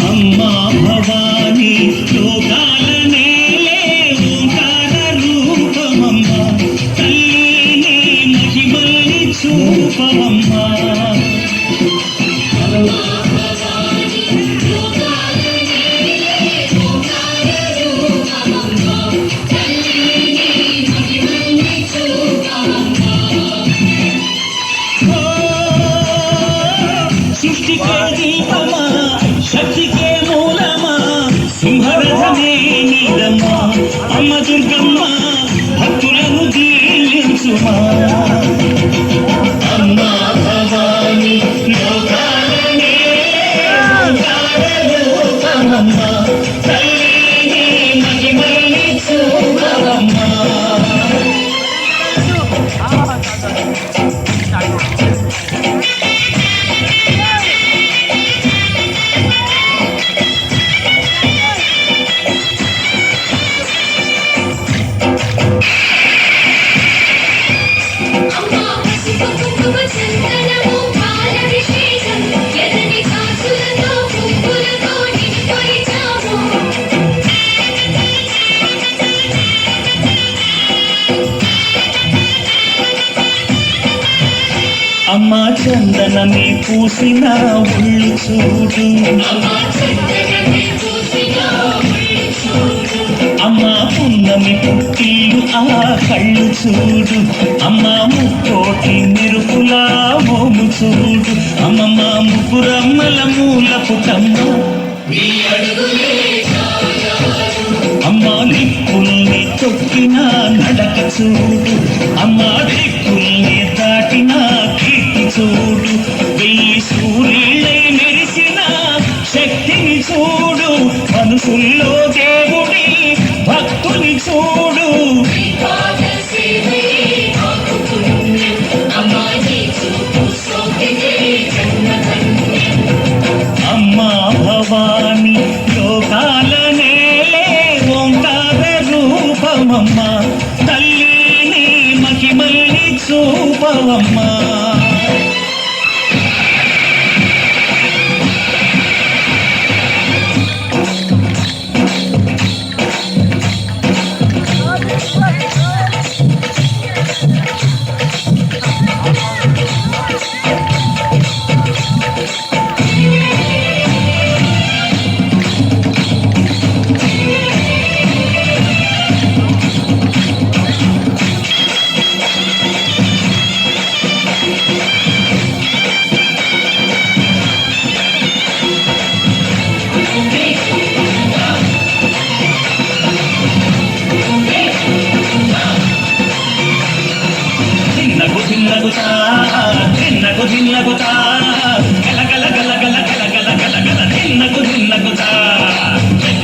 అమ్మా భవానీ లోకాల నేలే ఓంకార రూపమమ్మా తల్లిని మహిమల్ని చూపవమ్మా సృష్టికే దీపమా శక్తికే మూలమా సింహరథమే నీదమ్మా అమ్మ దుర్గమ్మ భక్తులను దీవించుమా అమ్మా భవానీ లోకాల ఓంకార రూపమమ్మా తల్లిని మహిమల్ని చూపవమ్మా అమ్మా చందనమే పూసిన ఒళ్ళు చూడు అమ్మా పున్నమి పుట్టిల్లు ఆ కళ్ళు చూడు అమ్మా ముక్కోటి మెరుపులా మోము చూడు అమ్మమ్మ ముగ్గురమ్మల మూల పుటమ్మ అమ్మా నిప్పుల్ని తొక్కిన నడక చూడు అమ్మా దిక్కుల్ని దాటిన కీర్తి చూడు వెయ్యి సూర్యులై మెరిసిన శక్తిని చూడు మనసుల్లో దేవుడి భక్తుని చూడు అమ్మా భవానీ లోకాల నేలే ఓంకార రూపమమ్మా తల్లిని మహిమల్ని చూపవమ్మా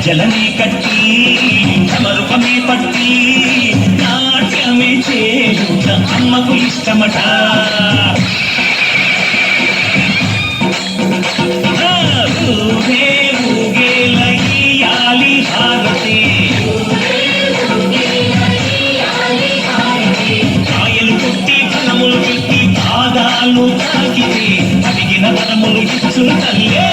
జలని కట్టి సమరూపమే పట్టి నాట్యమే చేయుట అమ్మకు ఇష్టమట ఊగే ఊగేలయ్యాలి హారతి కాయలు కొట్టి ఫలములు పెట్టి పాదాలు తాకితే అడిగిన వరములు ఇచ్చును తల్లే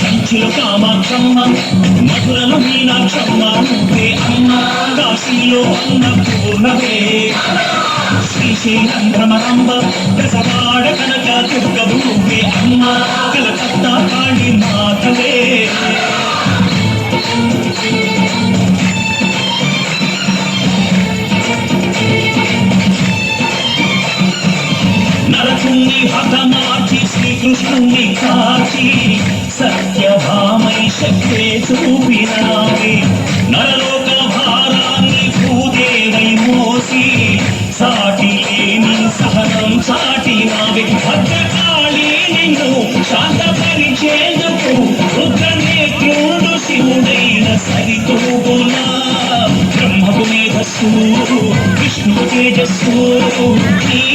కంచిలో కామాక్షమ్మ మధురలో మీనాక్షమ్మ నువ్వే అమ్మ కాశీలో అన్నపూర్ణవే శ్రీశైలం భ్రమరాంబ దశవాడ కనక దుర్గవు నువ్వే అమ్మ కలకత్తా కాళీ మాతవే నరకుణ్ణి హతమార్చి శ్రీకృష్ణుణ్ణి కాచి సత్యభామై శక్తే చూపినావే నరలోక భారాన్ని భూదేవై మోసి సాటి లేని సహనం చాటినావే భద్రకాళి నిన్ను శాంతపరిచేందుకు తేజస్సు నీ